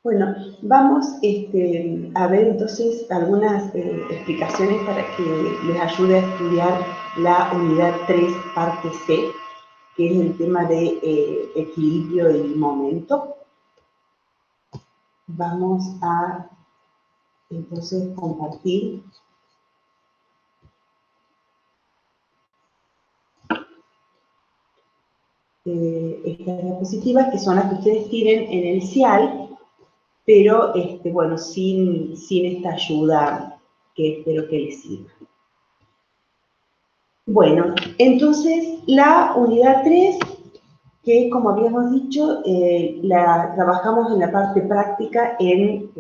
Bueno, vamos a ver entonces algunas explicaciones para que les ayude a estudiar la unidad 3, parte C, que es el tema de equilibrio y momento. Vamos a entonces compartir estas diapositivas, que son las que ustedes tienen en el CIAL, pero bueno, sin esta ayuda que espero que les sirva. Bueno, entonces la unidad 3, que como habíamos dicho, la trabajamos en la parte práctica en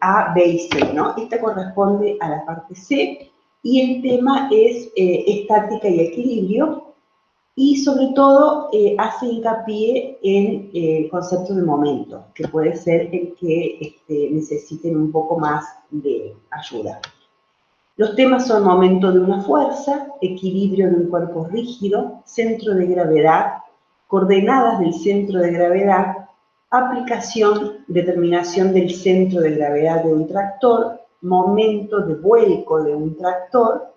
A, B y C, ¿no? Esta corresponde a la parte C y el tema es estática y equilibrio, y sobre todo hace hincapié en el concepto de momento, que puede ser el que necesiten un poco más de ayuda. Los temas son momento de una fuerza, equilibrio de un cuerpo rígido, centro de gravedad, coordenadas del centro de gravedad, aplicación, determinación del centro de gravedad de un tractor, momento de vuelco de un tractor.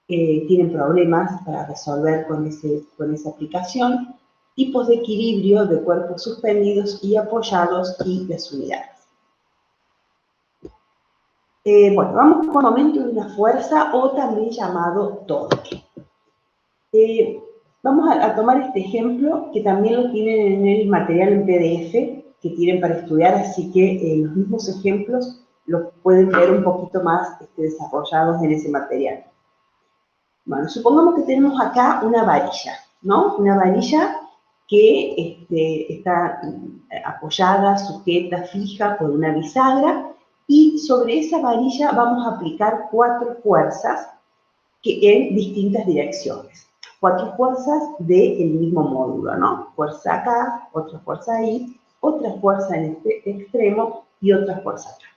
Tienen problemas para resolver con esa aplicación, tipos de equilibrio de cuerpos suspendidos y apoyados y las unidades. Bueno, vamos con momento de una fuerza, o también llamado torque. Vamos a tomar este ejemplo, que también lo tienen en el material en PDF que tienen para estudiar, así que los mismos ejemplos los pueden ver un poquito más desarrollados en ese material. Bueno, supongamos que tenemos acá una varilla, ¿no? Una varilla que está apoyada, sujeta, fija por una bisagra, y sobre esa varilla vamos a aplicar 4 fuerzas en distintas direcciones. 4 fuerzas del mismo módulo, ¿no? Fuerza acá, otra fuerza ahí, otra fuerza en este extremo y otra fuerza acá.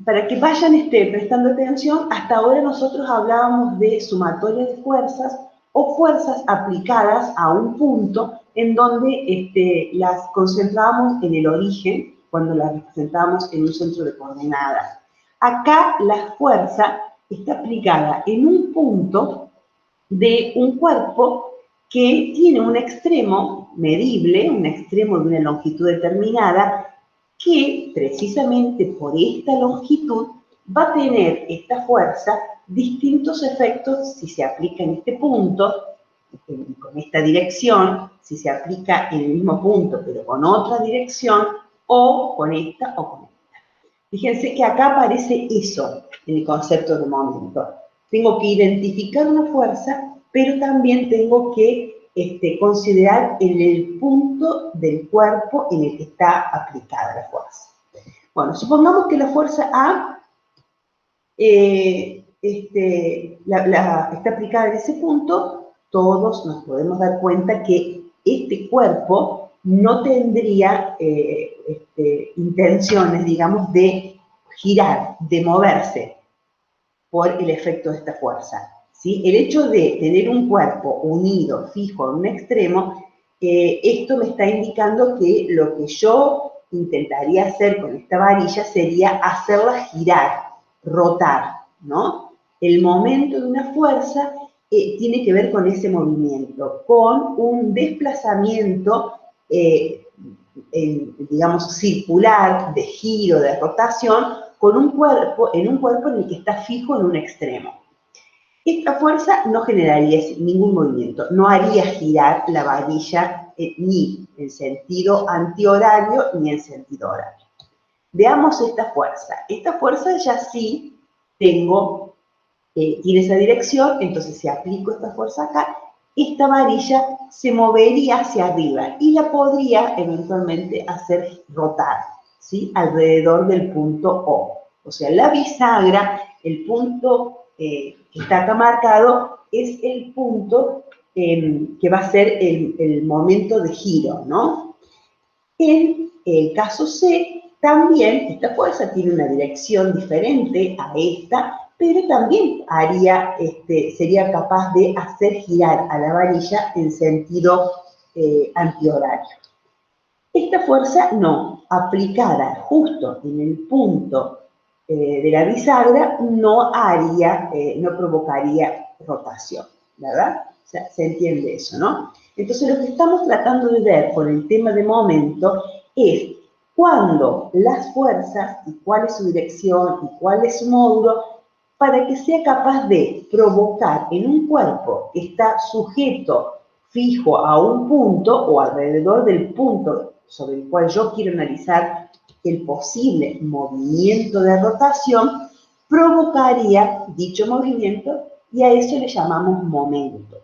Para que vayan prestando atención, hasta ahora nosotros hablábamos de sumatoria de fuerzas o fuerzas aplicadas a un punto en donde las concentrábamos en el origen, cuando las representábamos en un centro de coordenadas. Acá la fuerza está aplicada en un punto de un cuerpo que tiene un extremo medible, un extremo de una longitud determinada, que precisamente por esta longitud va a tener esta fuerza distintos efectos si se aplica en este punto, con esta dirección, si se aplica en el mismo punto pero con otra dirección, o con esta o con esta. Fíjense que acá aparece eso en el concepto de momento. Tengo que identificar una fuerza, pero también tengo que considerar en el punto del cuerpo en el que está aplicada la fuerza. Bueno, supongamos que la fuerza A está aplicada en ese punto. Todos nos podemos dar cuenta que este cuerpo no tendría intenciones, digamos, de girar, de moverse por el efecto de esta fuerza, ¿sí? El hecho de tener un cuerpo unido, fijo en un extremo, esto me está indicando que lo que yo intentaría hacer con esta varilla sería hacerla girar, rotar, ¿no? El momento de una fuerza tiene que ver con ese movimiento, con un desplazamiento, digamos, circular, de giro, de rotación, con un cuerpo en el que está fijo en un extremo. Esta fuerza no generaría ningún movimiento, no haría girar la varilla ni en sentido antihorario ni en sentido horario. Veamos esta fuerza. Esta fuerza ya sí tiene esa dirección, entonces si aplico esta fuerza acá, esta varilla se movería hacia arriba y la podría eventualmente hacer rotar, ¿sí? Alrededor del punto O. O sea, la bisagra, el punto que está acá marcado, es el punto que va a ser el momento de giro, ¿no? En el caso C, también esta fuerza tiene una dirección diferente a esta, pero también sería capaz de hacer girar a la varilla en sentido antihorario. Esta fuerza no, aplicada justo en el punto de la bisagra, no provocaría rotación, ¿verdad? O sea, se entiende eso, ¿no? Entonces, lo que estamos tratando de ver con el tema de momento es cuándo las fuerzas y cuál es su dirección y cuál es su módulo para que sea capaz de provocar en un cuerpo que está sujeto fijo a un punto o alrededor del punto sobre el cual yo quiero analizar el posible movimiento de rotación, provocaría dicho movimiento y a eso le llamamos momento.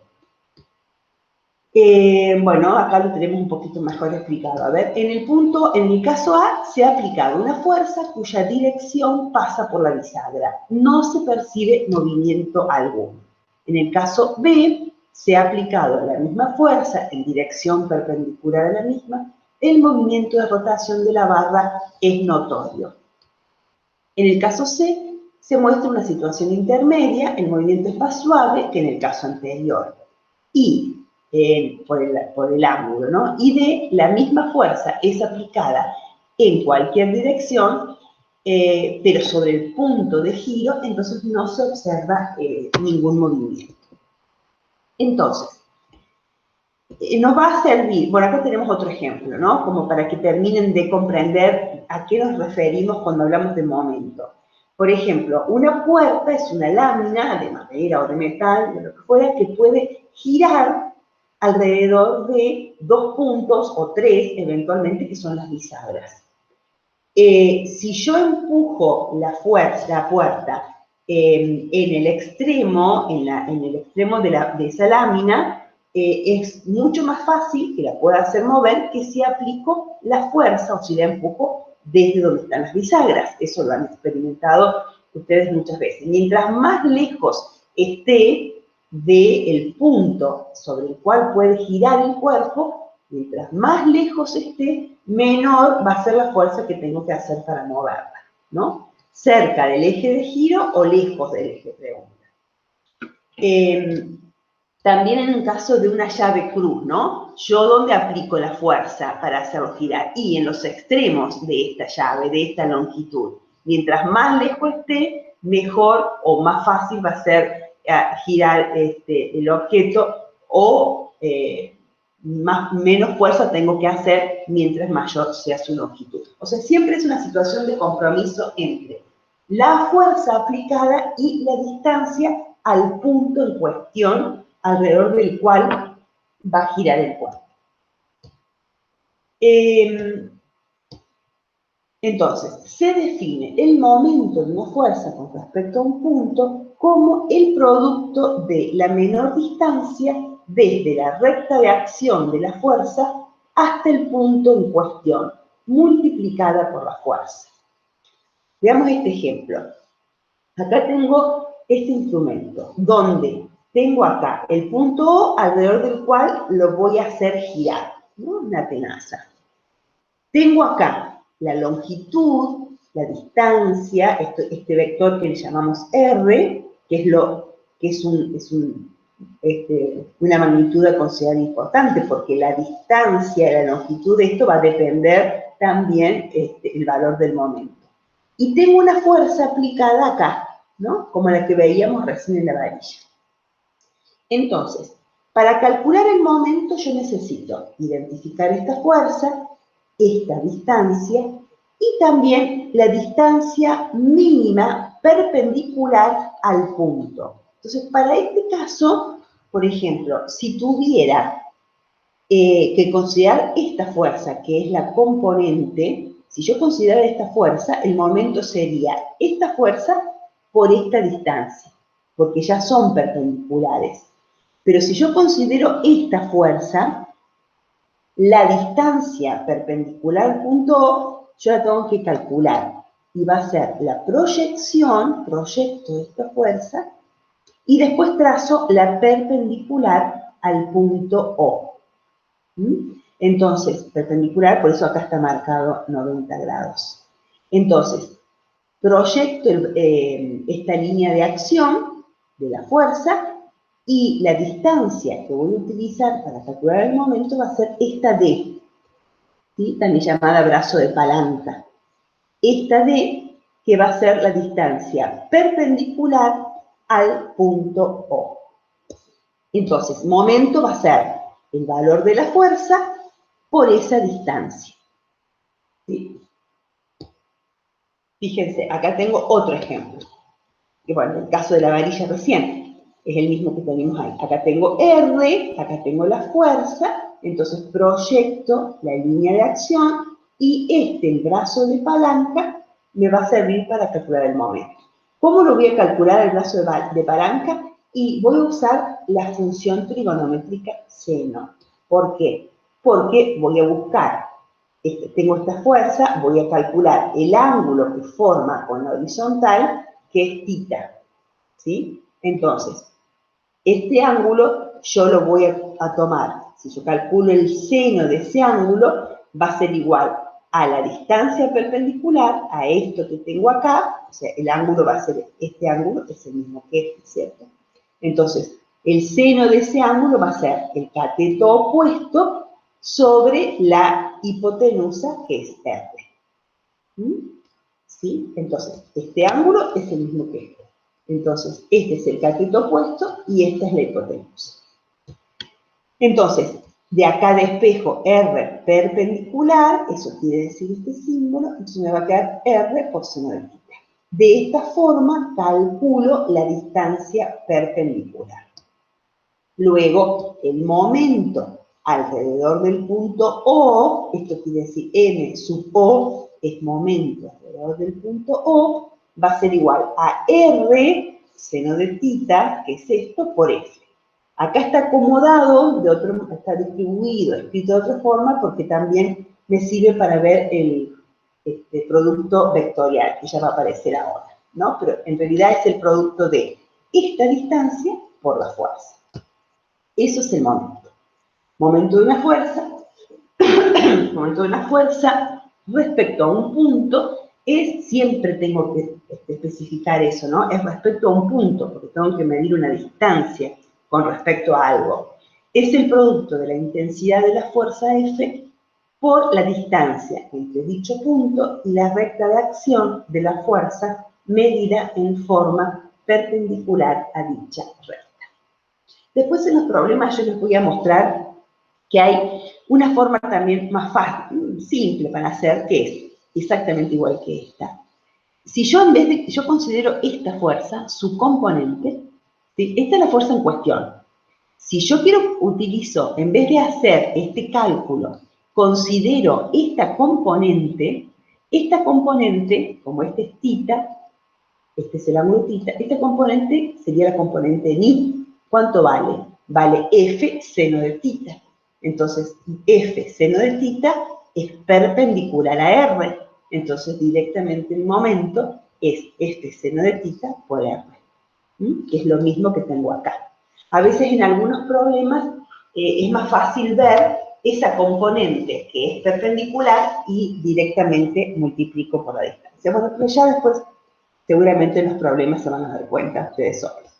Bueno, acá lo tenemos un poquito mejor explicado. A ver, en el caso A, se ha aplicado una fuerza cuya dirección pasa por la bisagra. No se percibe movimiento alguno. En el caso B, se ha aplicado la misma fuerza en dirección perpendicular a la misma. El movimiento de rotación de la barra es notorio. En el caso C, se muestra una situación intermedia, el movimiento es más suave que en el caso anterior. Y por el ángulo, ¿no? Y D, la misma fuerza es aplicada en cualquier dirección, pero sobre el punto de giro, entonces no se observa ningún movimiento. Entonces, nos va a servir, bueno, acá tenemos otro ejemplo, ¿no? Como para que terminen de comprender a qué nos referimos cuando hablamos de momento. Por ejemplo, una puerta es una lámina de madera o de metal, de lo que fuera, que puede girar alrededor de 2 puntos o 3, eventualmente, que son las bisagras. Si yo empujo la puerta en el extremo, de esa lámina, es mucho más fácil que la pueda hacer mover que si aplico la fuerza o si la empujo desde donde están las bisagras. Eso lo han experimentado ustedes muchas veces. Mientras más lejos esté del punto sobre el cual puede girar el cuerpo, mientras más lejos esté, menor va a ser la fuerza que tengo que hacer para moverla, ¿no? Cerca del eje de giro o lejos del eje de onda. También en un caso de una llave cruz, ¿no? Yo, ¿dónde aplico la fuerza para hacerlo girar? Y en los extremos de esta llave, de esta longitud. Mientras más lejos esté, mejor o más fácil va a ser girar el objeto o menos fuerza tengo que hacer mientras mayor sea su longitud. O sea, siempre es una situación de compromiso entre la fuerza aplicada y la distancia al punto en cuestión alrededor del cual va a girar el cuerpo. Entonces, se define el momento de una fuerza con respecto a un punto como el producto de la menor distancia desde la recta de acción de la fuerza hasta el punto en cuestión, multiplicada por la fuerza. Veamos este ejemplo. Acá tengo este instrumento, donde tengo acá el punto O alrededor del cual lo voy a hacer girar, ¿no? Una tenaza. Tengo acá la longitud, la distancia, este vector que le llamamos R, que es una magnitud a considerar importante, porque la distancia, la longitud de esto va a depender también el valor del momento. Y tengo una fuerza aplicada acá, ¿no? Como la que veíamos recién en la varilla. Entonces, para calcular el momento yo necesito identificar esta fuerza, esta distancia y también la distancia mínima perpendicular al punto. Entonces, para este caso, por ejemplo, si tuviera que considerar esta fuerza, que es la componente, si yo considerara esta fuerza, el momento sería esta fuerza por esta distancia, porque ya son perpendiculares. Pero si yo considero esta fuerza, la distancia perpendicular al punto O, yo la tengo que calcular. Y va a ser la proyección, proyecto esta fuerza, y después trazo la perpendicular al punto O. Entonces, perpendicular, por eso acá está marcado 90 grados. Entonces, proyecto esta línea de acción de la fuerza y la distancia que voy a utilizar para calcular el momento va a ser esta D. ¿sí? También llamada brazo de palanca. Esta D, que va a ser la distancia perpendicular al punto O. Entonces, momento va a ser el valor de la fuerza por esa distancia. ¿Sí? Fíjense, acá tengo otro ejemplo. Que bueno, el caso de la varilla recién, es el mismo que tenemos ahí. Acá tengo R, acá tengo la fuerza, entonces proyecto la línea de acción y el brazo de palanca, me va a servir para calcular el momento. ¿Cómo lo voy a calcular el brazo de palanca? Y voy a usar la función trigonométrica seno. ¿Por qué? Porque voy a buscar, tengo esta fuerza, voy a calcular el ángulo que forma con la horizontal, que es θ, ¿sí? Entonces, este ángulo yo lo voy a tomar, si yo calculo el seno de ese ángulo, va a ser igual a la distancia perpendicular, a esto que tengo acá, o sea, el ángulo va a ser, este ángulo es el mismo que este, ¿cierto? Entonces, el seno de ese ángulo va a ser el cateto opuesto sobre la hipotenusa, que es R. ¿Sí? Entonces, este ángulo es el mismo que este. Entonces, este es el cateto opuesto y esta es la hipotenusa. Entonces, de acá despejo R perpendicular, eso quiere decir este símbolo, entonces me va a quedar R por seno de θ. De esta forma calculo la distancia perpendicular. Luego, el momento alrededor del punto O, esto quiere decir M sub O, es momento alrededor del punto O, va a ser igual a R, seno de θ, que es esto, por F. Acá está acomodado, está distribuido, escrito de otra forma, porque también me sirve para ver el producto vectorial, que ya va a aparecer ahora, ¿no? Pero en realidad es el producto de esta distancia por la fuerza. Eso es el momento. Momento de una fuerza, momento de una fuerza respecto a un punto, siempre tengo que especificar eso, ¿no? Es respecto a un punto, porque tengo que medir una distancia con respecto a algo. Es el producto de la intensidad de la fuerza F por la distancia entre dicho punto y la recta de acción de la fuerza medida en forma perpendicular a dicha recta. Después en los problemas yo les voy a mostrar que hay una forma también más fácil, simple para hacer, que es exactamente igual que esta. Si yo en vez de, yo considero esta fuerza, su componente, ¿sí? Esta es la fuerza en cuestión. Si yo utilizo, en vez de hacer este cálculo, considero esta componente, como este es θ, este es el ángulo θ, esta componente sería la componente ni. ¿Cuánto vale? Vale F seno de θ. Entonces, F seno de θ es perpendicular a R. Entonces, directamente el momento es F seno de θ por R. Que es lo mismo que tengo acá. A veces en algunos problemas es más fácil ver esa componente que es perpendicular y directamente multiplico por la distancia. Bueno, pero ya después seguramente en los problemas se van a dar cuenta ustedes solos.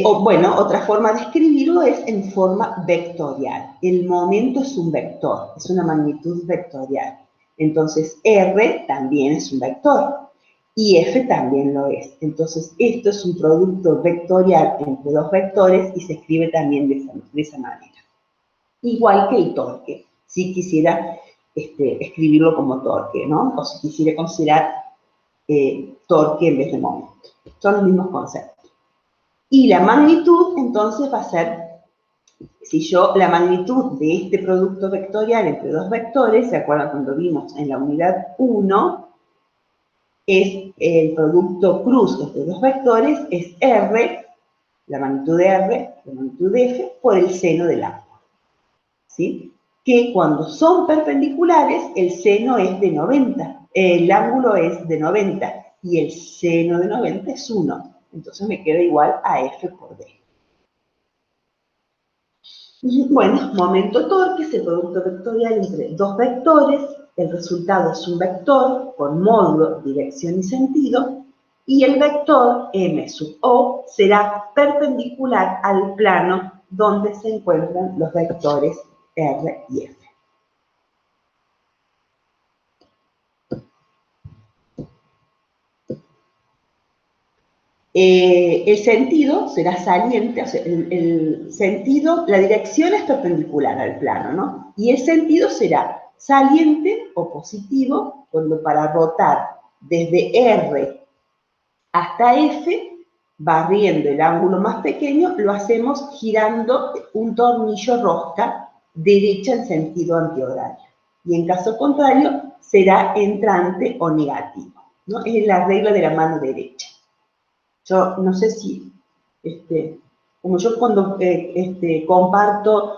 Otra forma de escribirlo es en forma vectorial. El momento es un vector, es una magnitud vectorial. Entonces, R también es un vector y F también lo es. Entonces, esto es un producto vectorial entre dos vectores y se escribe también de esa manera. Igual que el torque, si quisiera escribirlo como torque, ¿no? O si quisiera considerar torque en vez de momento. Son los mismos conceptos. Y la magnitud, entonces, va a ser, la magnitud de este producto vectorial entre dos vectores, ¿se acuerdan cuando vimos en la unidad 1? Es el producto cruz entre dos vectores, es R, la magnitud de R, la magnitud de F, por el seno del ángulo. ¿Sí? Que cuando son perpendiculares, el seno es de 90, el ángulo es de 90 y el seno de 90 es 1. Entonces me queda igual a F por D. Bueno, momento torque es el producto vectorial entre dos vectores. El resultado es un vector con módulo, dirección y sentido. Y el vector M sub O será perpendicular al plano donde se encuentran los vectores R y F. el sentido será saliente, o sea, el sentido, la dirección es perpendicular al plano, ¿no? Y el sentido será saliente o positivo, cuando para rotar desde R hasta F, barriendo el ángulo más pequeño, lo hacemos girando un tornillo rosca derecha en sentido antihorario. Y en caso contrario, será entrante o negativo, ¿no? Es la regla de la mano derecha. Yo no sé si, como yo cuando comparto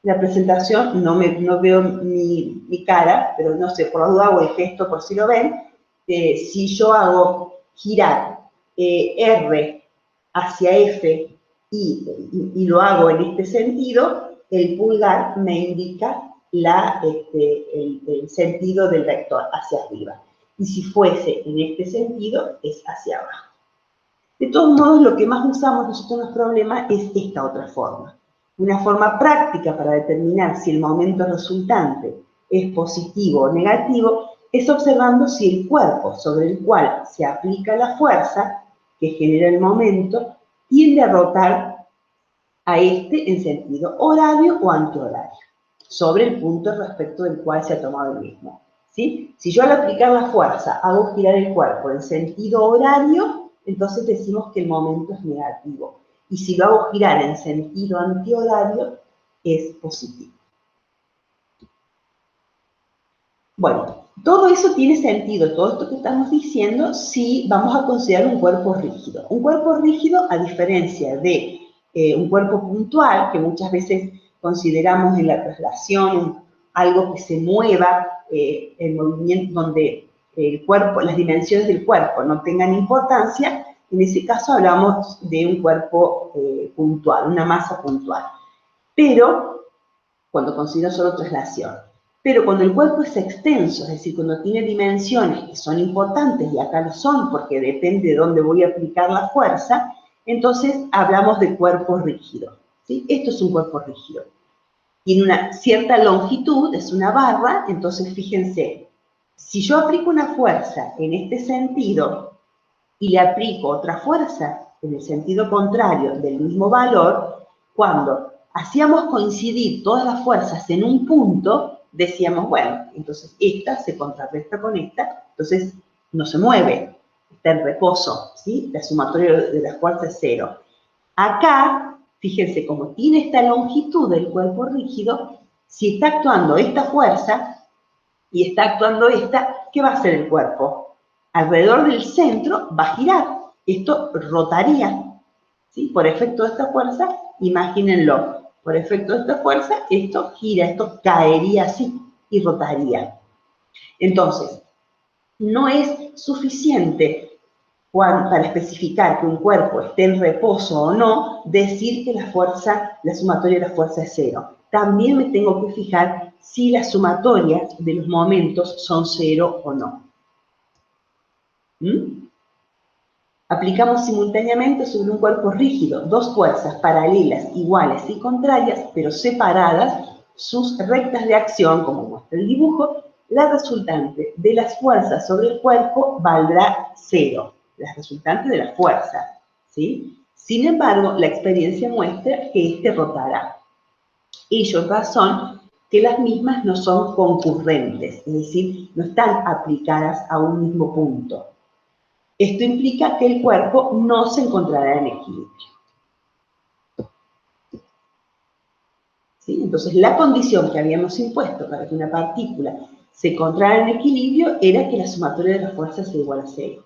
la presentación, no veo mi cara, pero no sé, por la duda hago el gesto por si lo ven. Si yo hago girar R hacia F y lo hago en este sentido, el pulgar me indica el sentido del vector hacia arriba. Y si fuese en este sentido, es hacia abajo. De todos modos, lo que más usamos nosotros en los problemas es esta otra forma. Una forma práctica para determinar si el momento resultante es positivo o negativo es observando si el cuerpo sobre el cual se aplica la fuerza que genera el momento tiende a rotar a este en sentido horario o antihorario, sobre el punto respecto del cual se ha tomado el mismo. ¿Sí? Si yo al aplicar la fuerza hago girar el cuerpo en sentido horario, entonces decimos que el momento es negativo. Y si lo hago girar en sentido antihorario, es positivo. Bueno, todo eso tiene sentido, todo esto que estamos diciendo, si vamos a considerar un cuerpo rígido. Un cuerpo rígido, a diferencia de un cuerpo puntual, que muchas veces consideramos en la traslación algo que se mueva, el movimiento donde el cuerpo, las dimensiones del cuerpo no tengan importancia, en ese caso hablamos de un cuerpo puntual, una masa puntual. Pero, cuando considero solo traslación. Pero cuando el cuerpo es extenso, es decir, cuando tiene dimensiones que son importantes, y acá lo son porque depende de dónde voy a aplicar la fuerza, entonces hablamos de cuerpo rígido. ¿Sí? Esto es un cuerpo rígido. Tiene una cierta longitud, es una barra, entonces fíjense, si yo aplico una fuerza en este sentido y le aplico otra fuerza en el sentido contrario del mismo valor, cuando hacíamos coincidir todas las fuerzas en un punto, decíamos, bueno, entonces esta se contrarresta con esta, entonces no se mueve, está en reposo, ¿sí? La sumatoria de las fuerzas es cero. Acá, fíjense, como tiene esta longitud del cuerpo rígido, si está actuando esta fuerza y está actuando esta, ¿qué va a hacer el cuerpo? Alrededor del centro va a girar. Esto rotaría, ¿sí? Por efecto de esta fuerza, imagínenlo. Por efecto de esta fuerza, esto gira, esto caería así y rotaría. Entonces, no es suficiente para especificar que un cuerpo esté en reposo o no, decir que la sumatoria de la fuerza es cero. También me tengo que fijar si las sumatorias de los momentos son cero o no. Aplicamos simultáneamente sobre un cuerpo rígido dos fuerzas paralelas, iguales y contrarias, pero separadas, sus rectas de acción, como muestra el dibujo. La resultante de las fuerzas sobre el cuerpo valdrá cero, la resultante de la fuerza, ¿sí? Sin embargo, la experiencia muestra que éste rotará. Ello razón que las mismas no son concurrentes, es decir, no están aplicadas a un mismo punto. Esto implica que el cuerpo no se encontrará en equilibrio. ¿Sí? Entonces, la condición que habíamos impuesto para que una partícula se encontrara en equilibrio era que la sumatoria de las fuerzas sea igual a cero.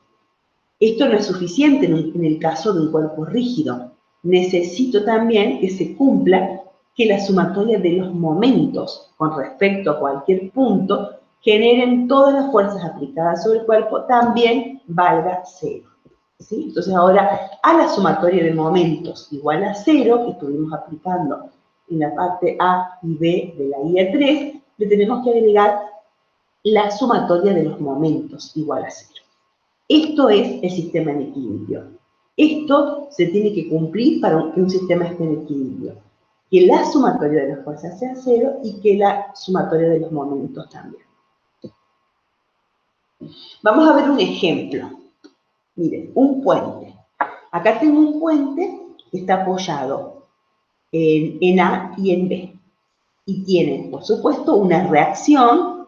Esto no es suficiente en el caso de un cuerpo rígido. Necesito también que se cumpla que la sumatoria de los momentos con respecto a cualquier punto generen todas las fuerzas aplicadas sobre el cuerpo también valga cero. ¿Sí? Entonces ahora a la sumatoria de momentos igual a cero, que estuvimos aplicando en la parte A y B de la guía 3, le tenemos que agregar la sumatoria de los momentos igual a cero. Esto es el sistema en equilibrio. Esto se tiene que cumplir para que un sistema esté en equilibrio. Que la sumatoria de las fuerzas sea cero y que la sumatoria de los momentos también. Vamos a ver un ejemplo. Miren, un puente. Acá tengo un puente que está apoyado en A y en B. Y tiene, por supuesto, una reacción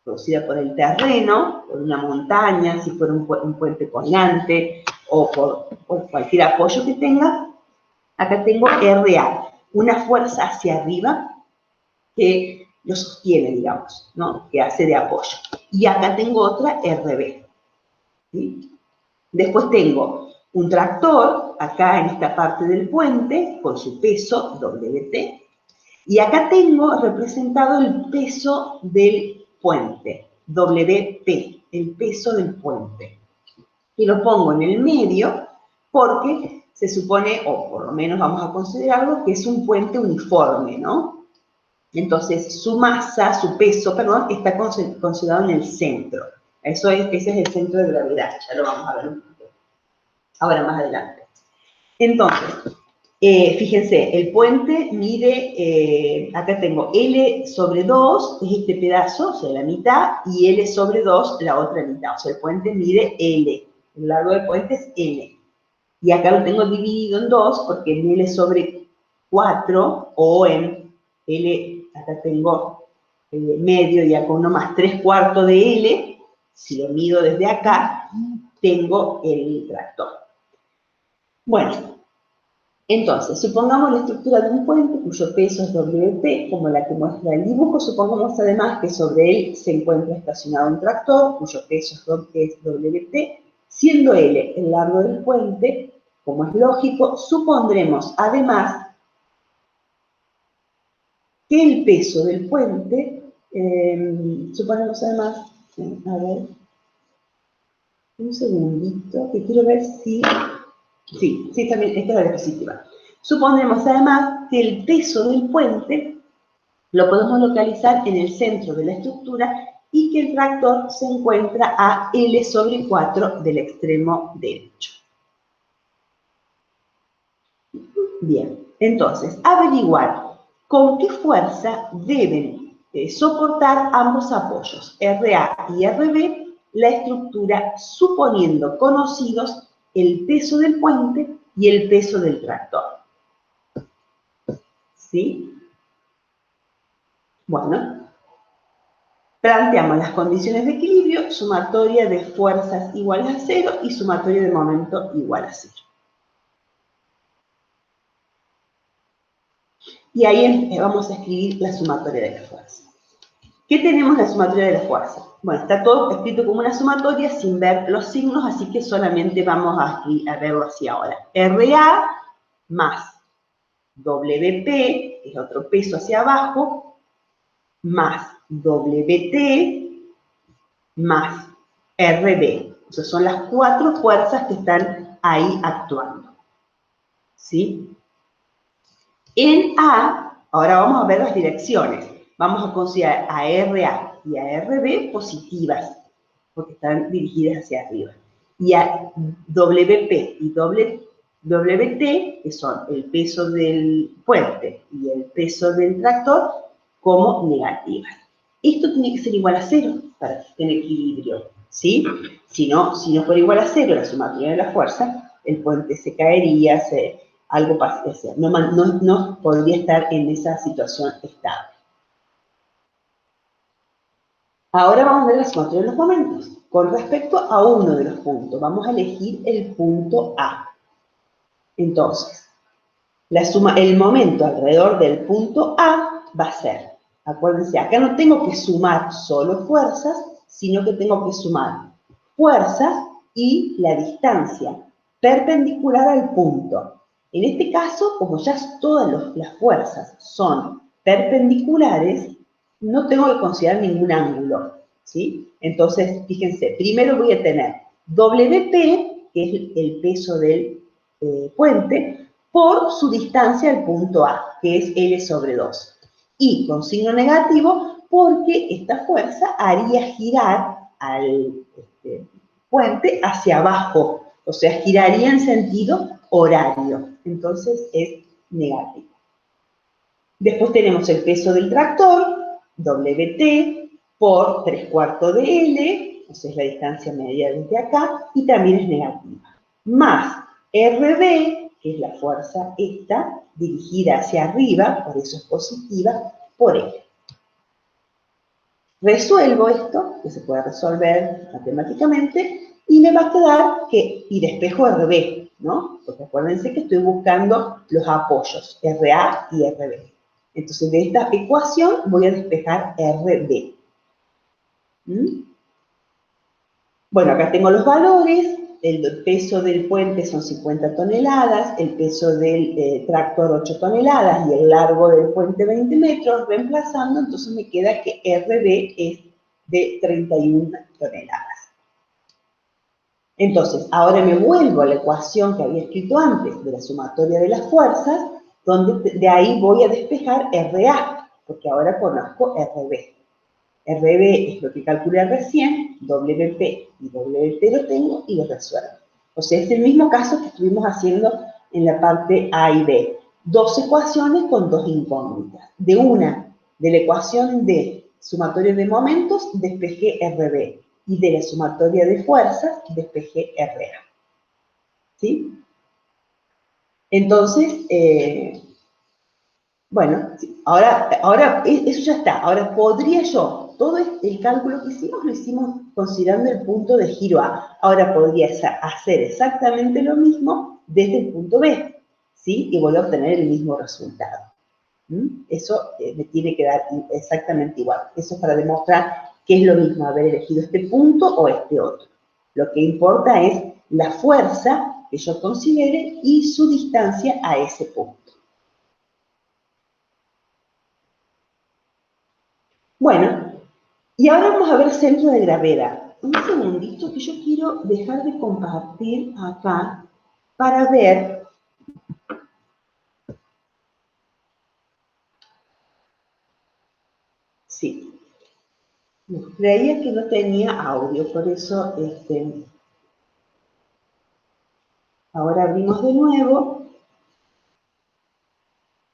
producida por el terreno, por una montaña, si fuera un puente colgante, o por cualquier apoyo que tenga. Acá tengo RA, una fuerza hacia arriba que lo sostiene, digamos, ¿no? Que hace de apoyo. Y acá tengo otra RB. ¿Sí? Después tengo un tractor, acá en esta parte del puente, con su peso, WT. Y acá tengo representado el peso del puente, WP, el peso del puente. Y lo pongo en el medio porque se supone, o por lo menos vamos a considerarlo, que es un puente uniforme, ¿no? Entonces, su masa, su peso, perdón, está considerado en el centro. Ese es el centro de gravedad, ya lo vamos a ver un poquito ahora más adelante. Entonces, fíjense, el puente mide, acá tengo L sobre 2, es este pedazo, o sea, la mitad, y L sobre 2, la otra mitad. O sea, el puente mide L, el largo del puente es L. Y acá lo tengo dividido en 2, porque en L sobre 4, o en L, acá tengo medio, y acá 1 más 3/4 de L, si lo mido desde acá, tengo el tractor. Bueno, entonces, supongamos la estructura de un puente cuyo peso es WP, como la que muestra el dibujo. Supongamos además que sobre él se encuentra estacionado un tractor, cuyo peso es WP, siendo L el largo del puente, como es lógico, supondremos además que el peso del puente, suponemos además, a ver, un segundito, que quiero ver si, sí, también, esta es la diapositiva. Suponemos además que el peso del puente lo podemos localizar en el centro de la estructura y que el tractor se encuentra a L sobre 4 del extremo derecho. Bien, entonces, averiguar con qué fuerza deben soportar ambos apoyos, RA y RB, la estructura suponiendo conocidos el peso del puente y el peso del tractor. ¿Sí? Bueno, planteamos las condiciones de equilibrio, sumatoria de fuerzas iguales a 0 y sumatoria de momento igual a 0. Y ahí vamos a escribir la sumatoria de las fuerzas. ¿Qué tenemos en la sumatoria de las fuerzas? Bueno, está todo escrito como una sumatoria sin ver los signos, así que solamente vamos a verlo así ahora. RA más WP, que es otro peso hacia abajo, más WT más RB. O sea, son las 4 fuerzas que están ahí actuando. ¿Sí? En A, ahora vamos a ver las direcciones. Vamos a considerar a RA y a RB positivas, porque están dirigidas hacia arriba. Y a WP y WT, que son el peso del puente y el peso del tractor, como negativas. Esto tiene que ser igual a 0 para que esté en equilibrio, ¿sí? Si no fuera igual a 0 la sumatoria de las fuerzas, el puente se caería, algo pasaría, no podría estar en esa situación estable. Ahora vamos a ver la sumatoria de los momentos. Con respecto a uno de los puntos, vamos a elegir el punto A. Entonces, el momento alrededor del punto A va a ser, acuérdense, acá no tengo que sumar solo fuerzas, sino que tengo que sumar fuerzas y la distancia perpendicular al punto. En este caso, como ya todas las fuerzas son perpendiculares, no tengo que considerar ningún ángulo, ¿sí? Entonces, fíjense, primero voy a tener WP, que es el peso del puente, por su distancia al punto A, que es L sobre 2. Y con signo negativo, porque esta fuerza haría girar al puente hacia abajo, o sea, giraría en sentido horario. Entonces es negativo. Después tenemos el peso del tractor, WT, por 3/4 de L, o sea, es la distancia media desde acá, y también es negativa. Más RB, que es la fuerza esta, dirigida hacia arriba, por eso es positiva, por L. Resuelvo esto, que se puede resolver matemáticamente, y me va a quedar que, y despejo RB, ¿no? Porque acuérdense que estoy buscando los apoyos, RA y RB. Entonces, de esta ecuación voy a despejar RB. Bueno, acá tengo los valores. El peso del puente son 50 toneladas, el peso del tractor 8 toneladas y el largo del puente 20 metros, reemplazando, entonces me queda que RB es de 31 toneladas. Entonces, ahora me vuelvo a la ecuación que había escrito antes de la sumatoria de las fuerzas, donde de ahí voy a despejar RA, porque ahora conozco RB. RB es lo que calculé recién, WP y WT lo tengo y lo resuelvo. O sea, es el mismo caso que estuvimos haciendo en la parte A y B. Dos ecuaciones con dos incógnitas. De la ecuación de sumatoria de momentos, despejé RB. Y de la sumatoria de fuerzas, despejé RA. ¿Sí? Entonces, bueno, ahora eso ya está. Ahora, podría yo, todo el cálculo que hicimos, lo hicimos considerando el punto de giro A. Ahora podría hacer exactamente lo mismo desde el punto B, ¿sí? Y voy a obtener el mismo resultado. Eso me tiene que dar exactamente igual. Eso es para demostrar que es lo mismo haber elegido este punto o este otro. Lo que importa es la fuerza que yo considere y su distancia a ese punto. Bueno, y ahora vamos a ver centro de gravedad. Un segundito que yo quiero dejar de compartir acá para ver. Sí, creía que no tenía audio, por eso ahora abrimos de nuevo.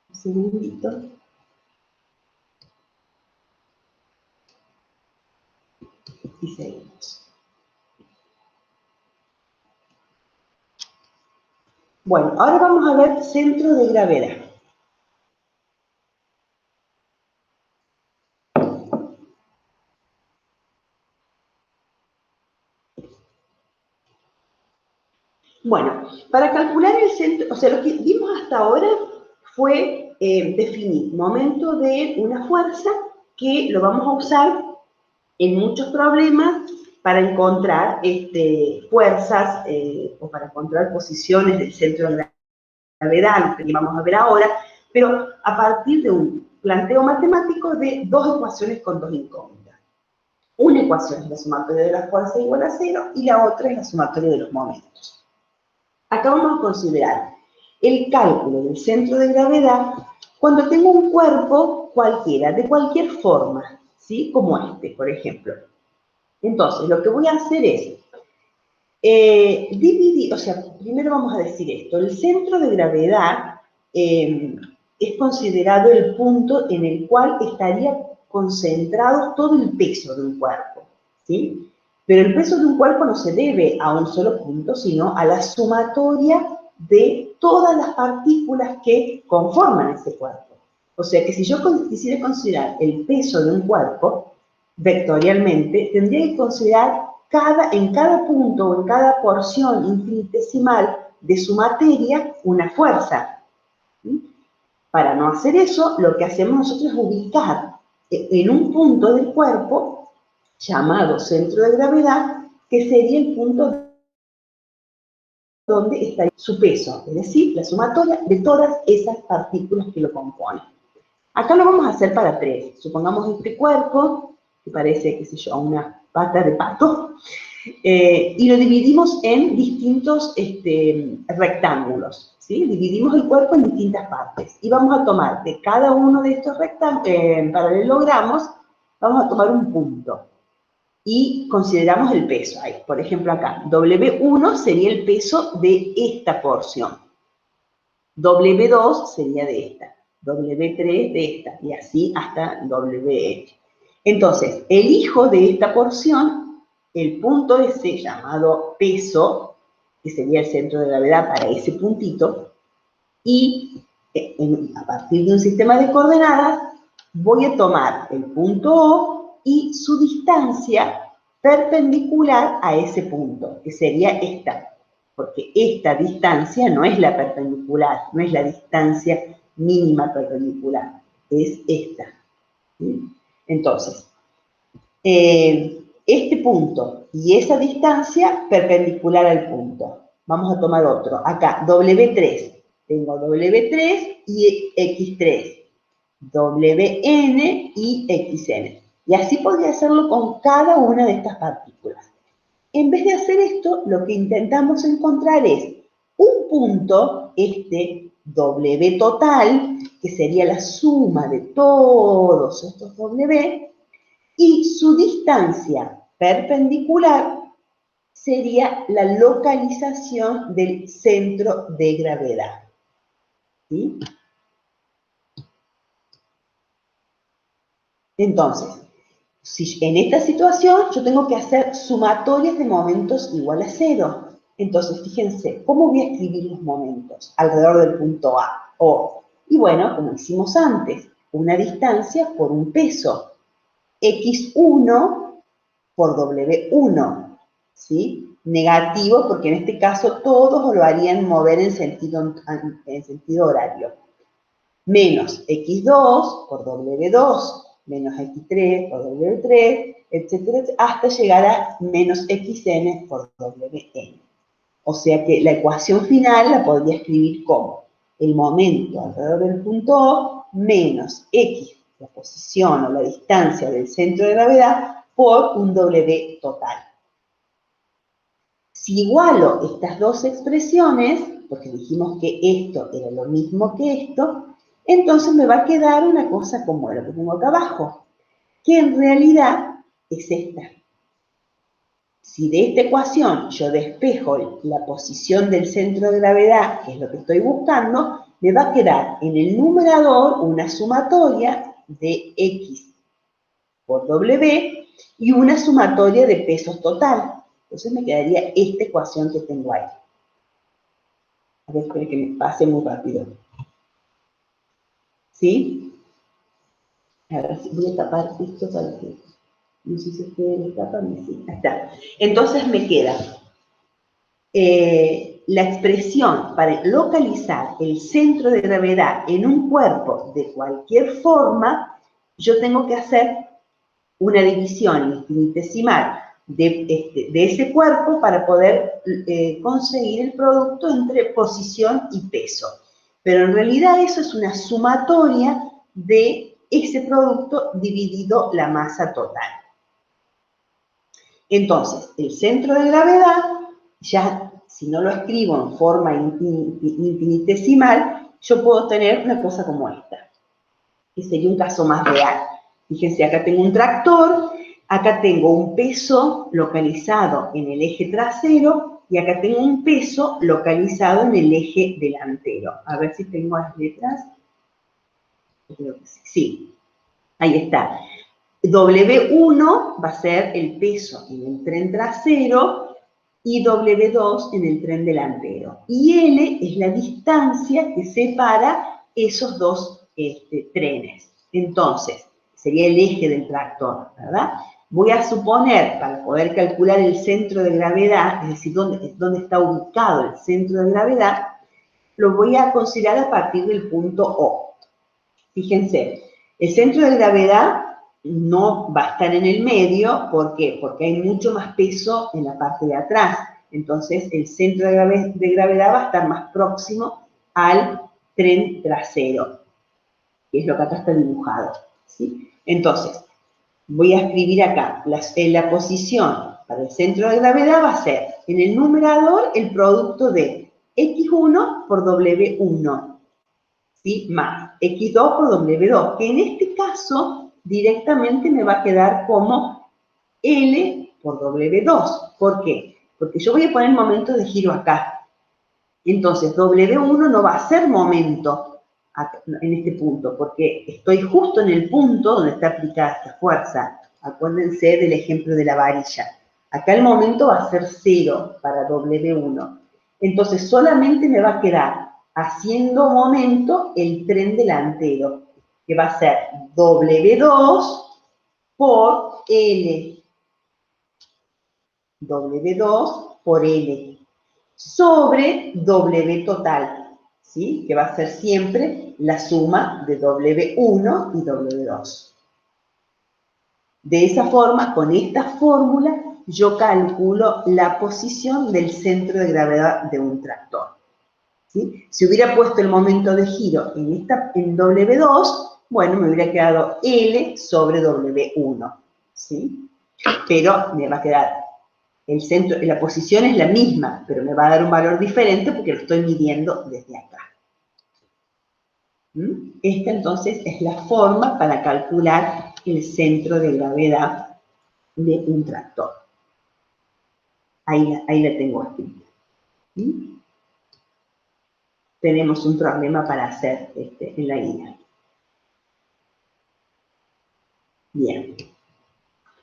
Un segundito. Y seguimos. Bueno, ahora vamos a ver centro de gravedad. Bueno, para calcular el centro, o sea, lo que vimos hasta ahora fue definir momento de una fuerza que lo vamos a usar en muchos problemas para encontrar fuerzas o para encontrar posiciones del centro de gravedad, lo que vamos a ver ahora, pero a partir de un planteo matemático de dos ecuaciones con dos incógnitas. Una ecuación es la sumatoria de la fuerza igual a 0 y la otra es la sumatoria de los momentos. Acá vamos a considerar el cálculo del centro de gravedad cuando tengo un cuerpo cualquiera, de cualquier forma, ¿sí? Como este, por ejemplo. Entonces, lo que voy a hacer es dividir, o sea, primero vamos a decir esto, el centro de gravedad es considerado el punto en el cual estaría concentrado todo el peso de un cuerpo, ¿sí? Pero el peso de un cuerpo no se debe a un solo punto, sino a la sumatoria de todas las partículas que conforman ese cuerpo. O sea que si yo quisiera considerar el peso de un cuerpo, vectorialmente, tendría que considerar en cada punto o en cada porción infinitesimal de su materia una fuerza. ¿Sí? Para no hacer eso, lo que hacemos nosotros es ubicar en un punto del cuerpo, llamado centro de gravedad, que sería el punto donde está su peso, es decir, la sumatoria de todas esas partículas que lo componen. Acá lo vamos a hacer para tres. Supongamos este cuerpo, que parece, qué sé yo, una pata de pato, y lo dividimos en distintos rectángulos, ¿sí? Dividimos el cuerpo en distintas partes. Y vamos a tomar de cada uno de estos paralelogramos, vamos a tomar un punto. Y consideramos el peso ahí. Por ejemplo, acá, W1 sería el peso de esta porción. W2 sería de esta. W3 de esta. Y así hasta WN. Entonces, elijo de esta porción el punto ese llamado peso, que sería el centro de gravedad para ese puntito, y a partir de un sistema de coordenadas voy a tomar el punto O y su distancia perpendicular a ese punto, que sería esta, porque esta distancia no es la perpendicular, no es la distancia mínima perpendicular, es esta. ¿Sí? Entonces, este punto y esa distancia perpendicular al punto. Vamos a tomar otro. Acá, W3. Tengo W3 y X3. WN y XN. Y así podría hacerlo con cada una de estas partículas. En vez de hacer esto, lo que intentamos encontrar es un punto, este W total, que sería la suma de todos estos W, y su distancia perpendicular sería la localización del centro de gravedad. ¿Sí? Entonces, si en esta situación yo tengo que hacer sumatorias de momentos igual a 0. Entonces, fíjense, ¿cómo voy a escribir los momentos alrededor del punto A? O, y bueno, como hicimos antes, una distancia por un peso. X1 por W1, ¿sí? Negativo, porque en este caso todos lo harían mover en sentido horario. Menos X2 por W2, menos X3 por W3, etcétera, hasta llegar a menos XN por WN. O sea que la ecuación final la podría escribir como el momento alrededor del punto O menos X, la posición o la distancia del centro de gravedad, por un W total. Si igualo estas dos expresiones, porque dijimos que esto era lo mismo que esto, entonces me va a quedar una cosa como lo que tengo acá abajo, que en realidad es esta. Si de esta ecuación yo despejo la posición del centro de gravedad, que es lo que estoy buscando, me va a quedar en el numerador una sumatoria de X por W y una sumatoria de pesos total. Entonces me quedaría esta ecuación que tengo ahí. A ver, espero que me pase muy rápido. ¿Sí? Ahora sí, voy a tapar esto para que... No sé si ustedes lo tapan. Sí, ahí está. Entonces me queda la expresión para localizar el centro de gravedad en un cuerpo de cualquier forma. Yo tengo que hacer una división infinitesimal de ese cuerpo para poder conseguir el producto entre posición y peso. Pero en realidad eso es una sumatoria de ese producto dividido la masa total. Entonces, el centro de gravedad, ya si no lo escribo en forma infinitesimal, yo puedo tener una cosa como esta, que sería un caso más real. Fíjense, acá tengo un tractor, acá tengo un peso localizado en el eje trasero y acá tengo un peso localizado en el eje delantero. A ver si tengo las letras. Creo que sí. Sí, ahí está. W1 va a ser el peso en el tren trasero y W2 en el tren delantero. Y L es la distancia que separa esos dos trenes. Entonces, sería el eje del tractor, ¿verdad? Voy a suponer, para poder calcular el centro de gravedad, es decir, dónde está ubicado el centro de gravedad, lo voy a considerar a partir del punto O. Fíjense, el centro de gravedad no va a estar en el medio. ¿Por qué? Porque hay mucho más peso en la parte de atrás. Entonces, el centro de gravedad va a estar más próximo al tren trasero, que es lo que acá está dibujado. ¿Sí? Entonces, voy a escribir acá, la posición para el centro de gravedad va a ser, en el numerador, el producto de X1 por W1. ¿Sí? Más X2 por W2, que en este caso directamente me va a quedar como L por W2. ¿Por qué? Porque yo voy a poner momento de giro acá. Entonces, W1 no va a ser momento en este punto, porque estoy justo en el punto donde está aplicada esta fuerza. Acuérdense del ejemplo de la varilla. Acá el momento va a ser 0 para W1. Entonces solamente me va a quedar haciendo momento el tren delantero, que va a ser W2 por L. W2 por L sobre W total, ¿sí? Que va a ser siempre la suma de W1 y W2. De esa forma, con esta fórmula, yo calculo la posición del centro de gravedad de un tractor. ¿Sí? Si hubiera puesto el momento de giro en W2, bueno, me hubiera quedado L sobre W1, ¿sí? Pero me va a quedar el centro, la posición es la misma, pero me va a dar un valor diferente porque lo estoy midiendo desde acá. Esta entonces es la forma para calcular el centro de gravedad de un tractor. Ahí la tengo escrita. Tenemos un problema para hacer en la guía. Bien.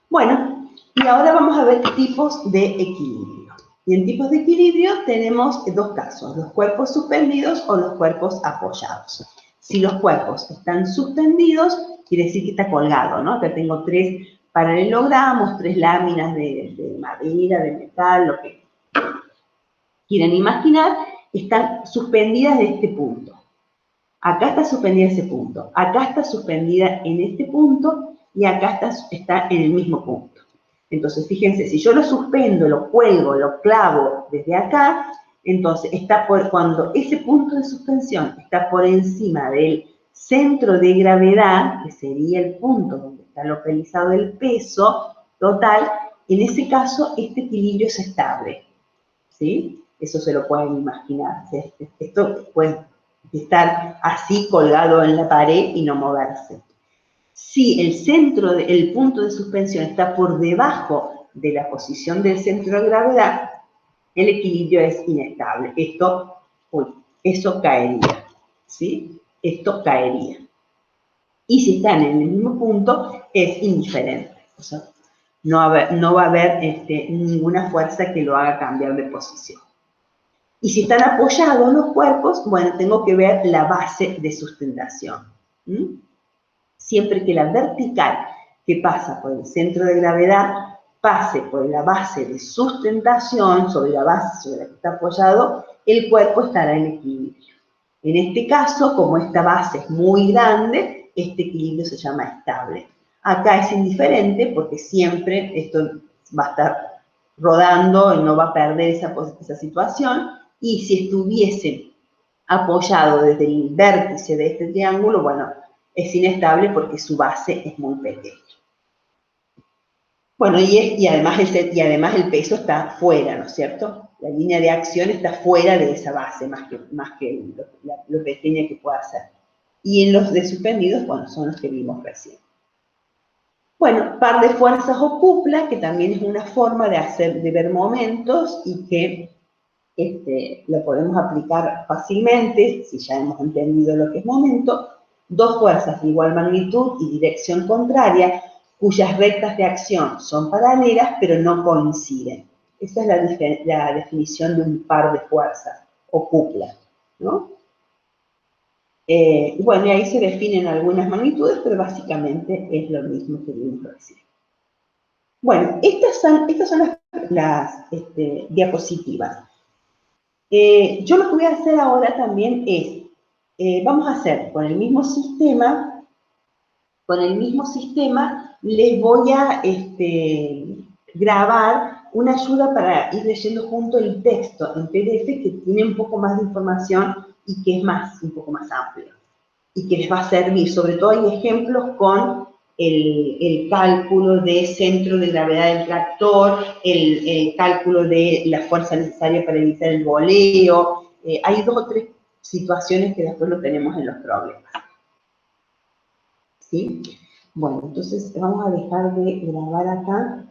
Bueno, y ahora vamos a ver tipos de equilibrio. Y en tipos de equilibrio tenemos dos casos, los cuerpos suspendidos o los cuerpos apoyados. Si los cuerpos están suspendidos, quiere decir que está colgado, ¿no? Acá tengo 3 paralelogramos, 3 láminas de madera, de metal, lo que quieran imaginar, están suspendidas de este punto. Acá está suspendida ese punto, acá está suspendida en este punto y acá está en el mismo punto. Entonces, fíjense, si yo lo suspendo, lo cuelgo, lo clavo desde acá, entonces cuando ese punto de suspensión está por encima del centro de gravedad, que sería el punto donde está localizado el peso total, en ese caso este equilibrio es estable, ¿sí? Eso se lo pueden imaginar. Esto puede estar así colgado en la pared y no moverse. Si el punto de suspensión está por debajo de la posición del centro de gravedad, el equilibrio es inestable. Eso caería, ¿sí? Esto caería. Y si están en el mismo punto, es indiferente. O sea, no va a haber ninguna fuerza que lo haga cambiar de posición. Y si están apoyados los cuerpos, bueno, tengo que ver la base de sustentación. Siempre que la vertical que pasa por el centro de gravedad pase por la base de sustentación, sobre la base sobre la que está apoyado, el cuerpo estará en equilibrio. En este caso, como esta base es muy grande, este equilibrio se llama estable. Acá es indiferente porque siempre esto va a estar rodando y no va a perder esa situación. Y si estuviese apoyado desde el vértice de este triángulo, bueno, es inestable porque su base es muy pequeña. Bueno, y además el peso está fuera, ¿no es cierto? La línea de acción está fuera de esa base, más que lo pequeña que pueda ser. Y en los de suspendidos, bueno, son los que vimos recién. Bueno, par de fuerzas o cupla, que también es una forma de ver momentos y que lo podemos aplicar fácilmente, si ya hemos entendido lo que es momento. Dos fuerzas de igual magnitud y dirección contraria, cuyas rectas de acción son paralelas, pero no coinciden. Esa es la definición de un par de fuerzas, o cupla, ¿no? Bueno, y ahí se definen algunas magnitudes, pero básicamente es lo mismo que vimos recién. Bueno, estas son las diapositivas. Yo lo que voy a hacer ahora también es, vamos a hacer con el mismo sistema, les voy a grabar una ayuda para ir leyendo junto el texto en PDF que tiene un poco más de información y que es un poco más amplio. Y que les va a servir, sobre todo hay ejemplos con el cálculo de centro de gravedad del tractor, el cálculo de la fuerza necesaria para evitar el voleo. Hay 2 o 3 situaciones que después lo tenemos en los problemas. ¿Sí? Bueno, entonces vamos a dejar de grabar acá.